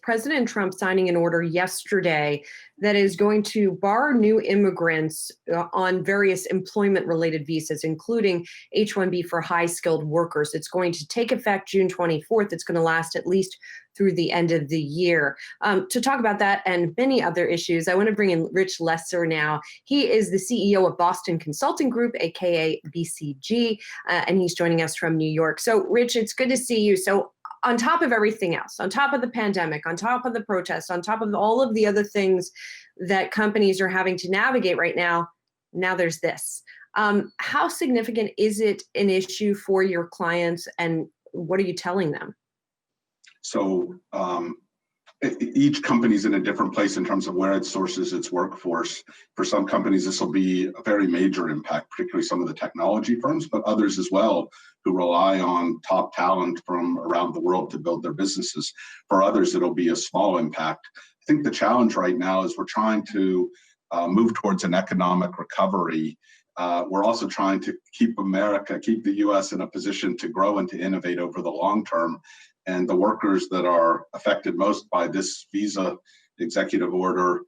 President Trump signing an order yesterday that is going to bar new immigrants on various employment-related visas, including H-1B for high-skilled workers. It's going to take effect June 24th. It's going to last at least through the end of the year. To talk about that and many other issues, I want to bring in Rich Lesser now. He is the CEO of Boston Consulting Group, aka BCG, and he's joining us from New York. So, Rich, it's good to see you. So, on top of everything else, on top of the pandemic, on top of the protests, on top of all of the other things that companies are having to navigate right now there's this. How significant is it an issue for your clients, and what are you telling them? So each company's in a different place in terms of where it sources its workforce. For some companies, this will be a very major impact, particularly some of the technology firms, but others as well who rely on top talent from around the world to build their businesses. For others, it'll be a small impact. I think the challenge right now is we're trying to move towards an economic recovery. We're also trying to keep the US in a position to grow and to innovate over the long term. And the workers that are affected most by this visa executive order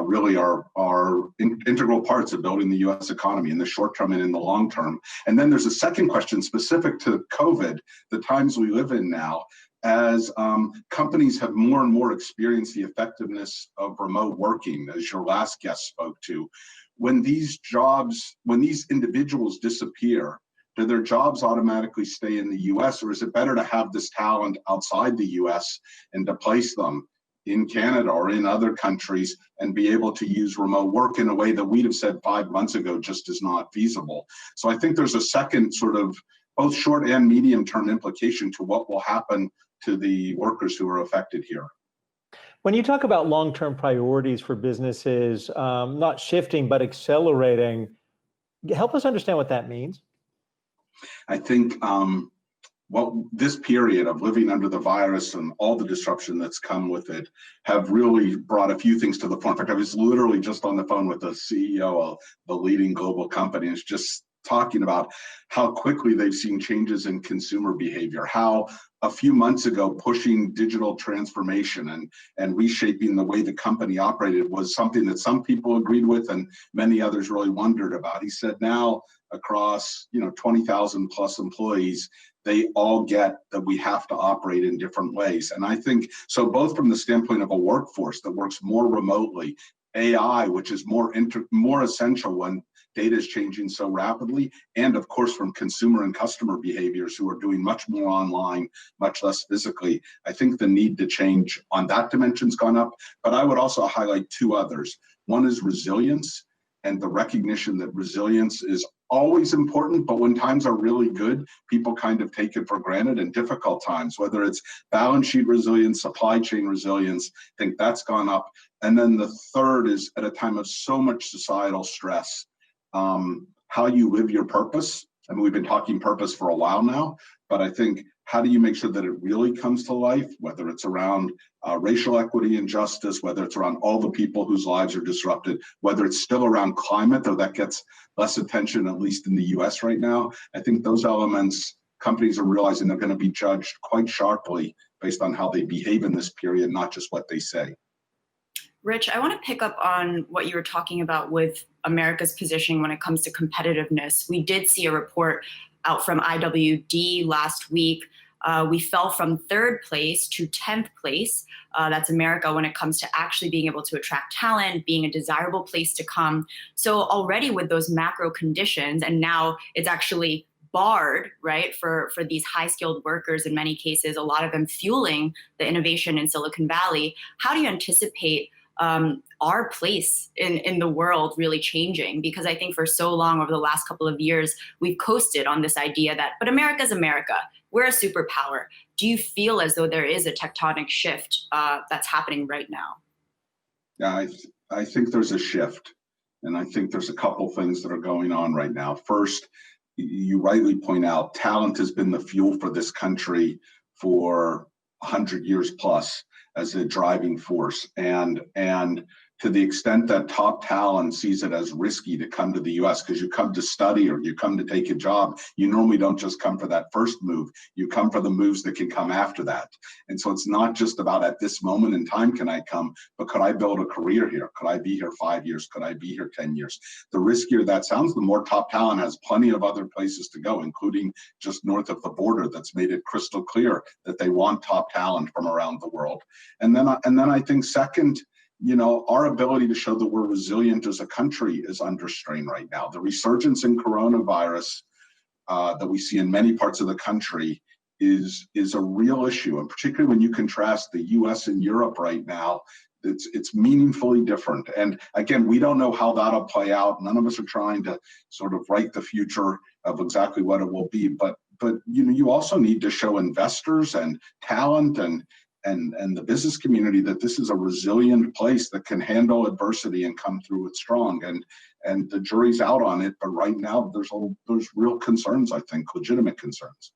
really are integral parts of building the US economy in the short term and in the long term. And then there's a second question specific to COVID, the times we live in now, as companies have more and more experienced the effectiveness of remote working, as your last guest spoke to. When these individuals disappear, do their jobs automatically stay in the US, or is it better to have this talent outside the US and to place them in Canada or in other countries and be able to use remote work in a way that we'd have said 5 months ago just is not feasible? So I think there's a second sort of both short and medium term implication to what will happen to the workers who are affected here. When you talk about long-term priorities for businesses, not shifting, but accelerating, help us understand what that means. I think this period of living under the virus and all the disruption that's come with it have really brought a few things to the front. In fact, I was literally just on the phone with the CEO of the leading global company, and it's just talking about how quickly they've seen changes in consumer behavior, how a few months ago pushing digital transformation and reshaping the way the company operated was something that some people agreed with and many others really wondered about. He said now across 20,000 plus employees, they all get that we have to operate in different ways. And I think so both from the standpoint of a workforce that works more remotely, AI, which is more essential when data is changing so rapidly, and of course from consumer and customer behaviors who are doing much more online, much less physically. I think the need to change on that dimension's gone up, but I would also highlight two others. One is resilience, and the recognition that resilience is always important, but when times are really good, people kind of take it for granted. In difficult times, whether it's balance sheet resilience, supply chain resilience, I think that's gone up. And then the third is at a time of so much societal stress, how you live your purpose. I mean, we've been talking purpose for a while now, but I think how do you make sure that it really comes to life, whether it's around racial equity and justice, whether it's around all the people whose lives are disrupted, whether it's still around climate, though that gets less attention, at least in the US right now. I think those elements, companies are realizing they're going to be judged quite sharply based on how they behave in this period, not just what they say. Rich, I want to pick up on what you were talking about with America's positioning when it comes to competitiveness. We did see a report out from IWD last week. We fell from 3rd place to 10th place. That's America when it comes to actually being able to attract talent, being a desirable place to come. So already with those macro conditions, and now it's actually barred, right, for these high-skilled workers in many cases, a lot of them fueling the innovation in Silicon Valley. How do you anticipate our place in the world really changing? Because I think for so long over the last couple of years, we've coasted on this idea that, but America's America, we're a superpower. Do you feel as though there is a tectonic shift that's happening right now? Yeah, I think there's a shift. And I think there's a couple things that are going on right now. First, you rightly point out, talent has been the fuel for this country for 100 years plus as a driving force. And to the extent that top talent sees it as risky to come to the US because you come to study or you come to take a job, you normally don't just come for that first move, you come for the moves that can come after that. And so it's not just about at this moment in time can I come, but could I build a career here? Could I be here 5 years? Could I be here 10 years? The riskier that sounds, the more top talent has plenty of other places to go, including just north of the border. That's made it crystal clear that they want top talent from around the world. And then I think second, our ability to show that we're resilient as a country is under strain right now. The resurgence in coronavirus that we see in many parts of the country is a real issue. And particularly when you contrast the US and Europe right now, it's meaningfully different. And again, we don't know how that'll play out. None of us are trying to sort of write the future of exactly what it will be. But you also need to show investors and talent and the business community that this is a resilient place that can handle adversity and come through it strong. And the jury's out on it, but right now there's real concerns, I think, legitimate concerns.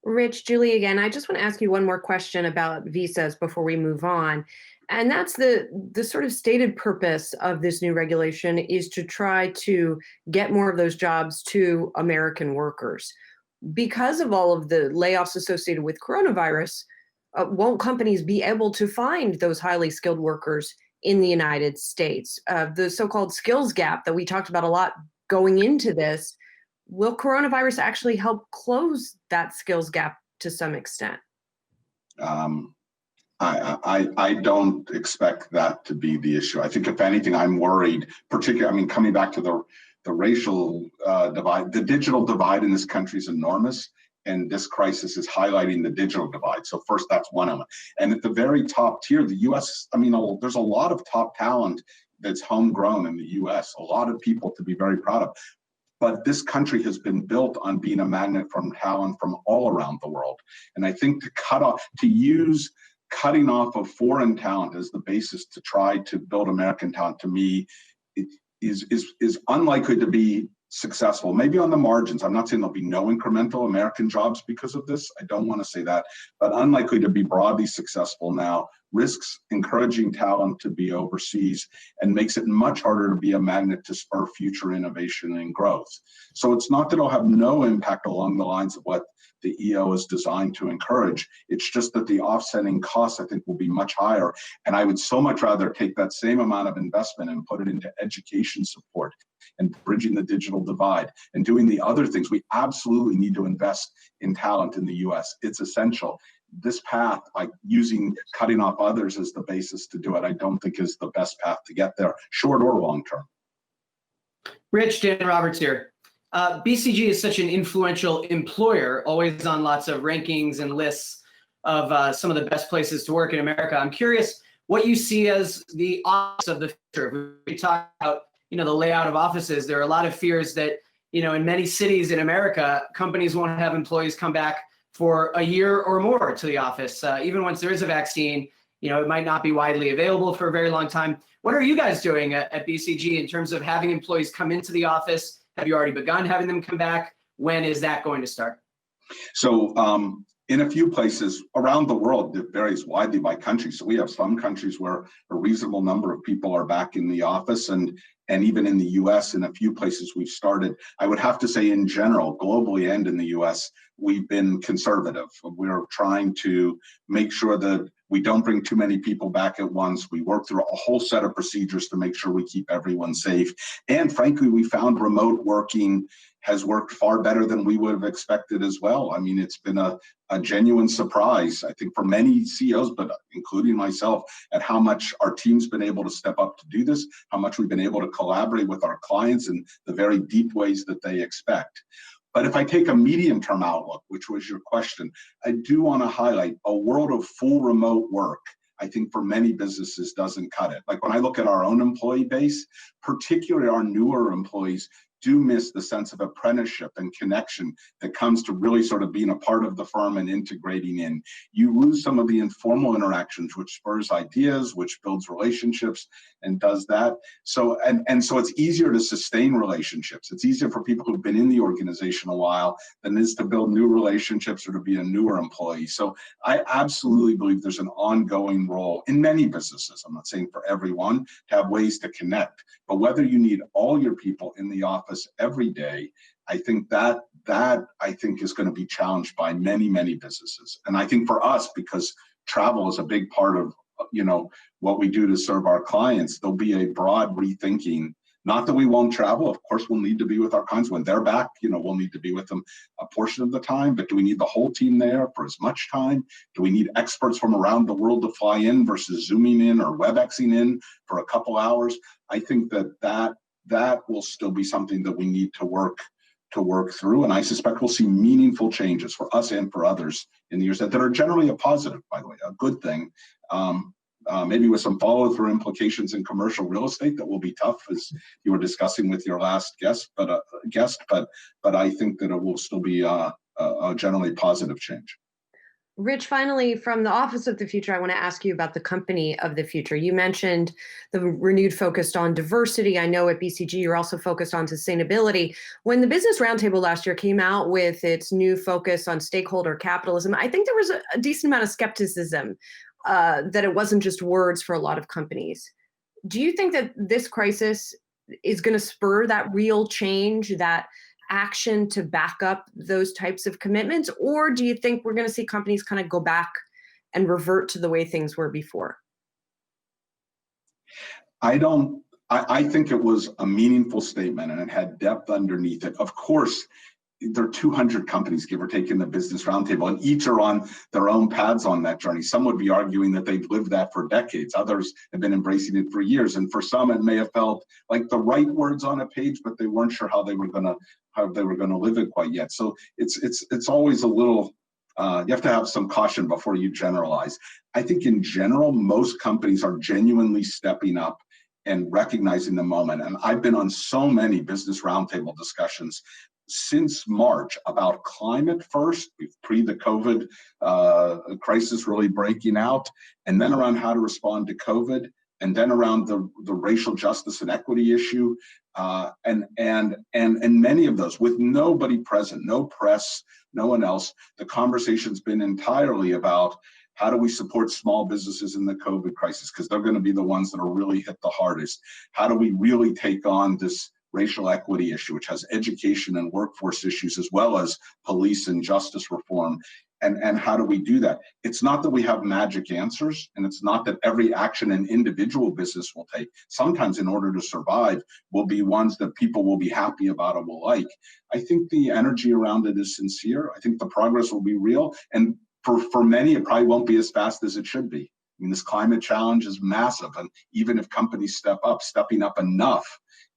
Rich, Julie again, I just want to ask you one more question about visas before we move on. And that's the sort of stated purpose of this new regulation is to try to get more of those jobs to American workers. Because of all of the layoffs associated with coronavirus, won't companies be able to find those highly skilled workers in the United States? The so-called skills gap that we talked about a lot going into this, will coronavirus actually help close that skills gap to some extent? I don't expect that to be the issue. I think if anything, I'm worried, particularly, coming back to the racial divide, the digital divide in this country is enormous. And this crisis is highlighting the digital divide. So first, that's one element. And at the very top tier, the US, there's a lot of top talent that's homegrown in the US, a lot of people to be very proud of. But this country has been built on being a magnet from talent from all around the world. And I think to use cutting off of foreign talent as the basis to try to build American talent, to me, it is unlikely to be successful. Maybe on the margins. I'm not saying there'll be no incremental American jobs because of this. I don't want to say that, but unlikely to be broadly successful now. Risks encouraging talent to be overseas and makes it much harder to be a magnet to spur future innovation and growth. So it's not that it'll have no impact along the lines of what the EO is designed to encourage. It's just that the offsetting costs, I think, will be much higher. And I would so much rather take that same amount of investment and put it into education support and bridging the digital divide and doing the other things. We absolutely need to invest in talent in the US. It's essential. This path, like cutting off others as the basis to do it, I don't think is the best path to get there, short or long term. Rich, Dan Roberts here. BCG is such an influential employer, always on lots of rankings and lists of some of the best places to work in America. I'm curious what you see as the office of the future. We talk about the layout of offices. There are a lot of fears that in many cities in America, companies won't have employees come back for a year or more to the office. Even once there is a vaccine, it might not be widely available for a very long time. What are you guys doing at BCG in terms of having employees come into the office? Have you already begun having them come back? When is that going to start? So in a few places around the world, it varies widely by country. So we have some countries where a reasonable number of people are back in the office, and even in the US, in a few places we've started. I would have to say in general, globally and in the US, we've been conservative. We're trying to make sure that we don't bring too many people back at once. We work through a whole set of procedures to make sure we keep everyone safe. And frankly, we found remote working has worked far better than we would have expected as well. It's been a genuine surprise, I think, for many CEOs, but including myself, at how much our team's been able to step up to do this, how much we've been able to collaborate with our clients in the very deep ways that they expect. But if I take a medium-term outlook, which was your question, I do want to highlight a world of full remote work. I think for many businesses doesn't cut it. Like when I look at our own employee base, particularly our newer employees, do miss the sense of apprenticeship and connection that comes to really sort of being a part of the firm and integrating in. You lose some of the informal interactions, which spurs ideas, which builds relationships and does that. So, and so it's easier to sustain relationships. It's easier for people who've been in the organization a while than it is to build new relationships or to be a newer employee. So I absolutely believe there's an ongoing role in many businesses, I'm not saying for everyone, to have ways to connect. But whether you need all your people in the office every day, I think that I think is going to be challenged by many, many businesses. And I think for us, because travel is a big part of what we do to serve our clients, there'll be a broad rethinking. Not that we won't travel. Of course, we'll need to be with our clients when they're back. We'll need to be with them a portion of the time. But do we need the whole team there for as much time? Do we need experts from around the world to fly in versus Zooming in or WebExing in for a couple hours? I think that will still be something that we need to work through. And I suspect we'll see meaningful changes for us and for others in the years that are generally a positive, by the way, a good thing. Maybe with some follow-through implications in commercial real estate that will be tough, as you were discussing with your last guest. But I think that it will still be a generally positive change. Rich, finally, from the Office of the Future, I want to ask you about the company of the future. You mentioned the renewed focus on diversity. I know at BCG, you're also focused on sustainability. When the Business Roundtable last year came out with its new focus on stakeholder capitalism, I think there was a decent amount of skepticism that it wasn't just words for a lot of companies. Do you think that this crisis is going to spur that real change, that action to back up those types of commitments? Or do you think we're going to see companies kind of go back and revert to the way things were before? I think it was a meaningful statement and it had depth underneath it. Of course, there are 200 companies, give or take, in the Business Roundtable, and each are on their own paths on that journey. Some would be arguing that they've lived that for decades. Others have been embracing it for years. And for some, it may have felt like the right words on a page, but they weren't sure how they were going to live it quite yet. So it's always a little, you have to have some caution before you generalize. I think in general, most companies are genuinely stepping up and recognizing the moment. And I've been on so many Business Roundtable discussions since March about climate first, pre the COVID crisis really breaking out, and then around how to respond to COVID, and then around the racial justice and equity issue, and many of those with nobody present, no press, no one else. The conversation's been entirely about how do we support small businesses in the COVID crisis, because they're going to be the ones that are really hit the hardest. How do we really take on this racial equity issue, which has education and workforce issues, as well as police and justice reform, and how do we do that? It's not that we have magic answers, and it's not that every action an individual business will take, sometimes in order to survive, will be ones that people will be happy about or will like. I think the energy around it is sincere. I think the progress will be real, and for many, it probably won't be as fast as it should be. I mean, this climate challenge is massive, and even if companies step up, stepping up enough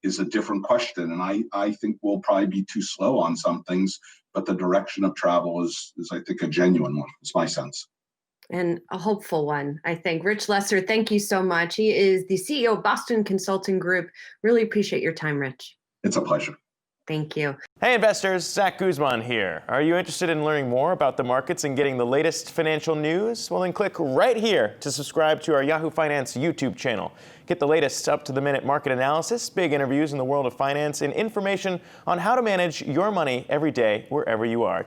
is a different question. And I think we'll probably be too slow on some things, but the direction of travel is I think, a genuine one. It's my sense. And a hopeful one, I think. Rich Lesser, thank you so much. He is the CEO of Boston Consulting Group. Really appreciate your time, Rich. It's a pleasure. Thank you. Hey investors, Zach Guzman here. Are you interested in learning more about the markets and getting the latest financial news? Well, then click right here to subscribe to our Yahoo Finance YouTube channel. Get the latest up-to-the-minute market analysis, big interviews in the world of finance, and information on how to manage your money every day wherever you are.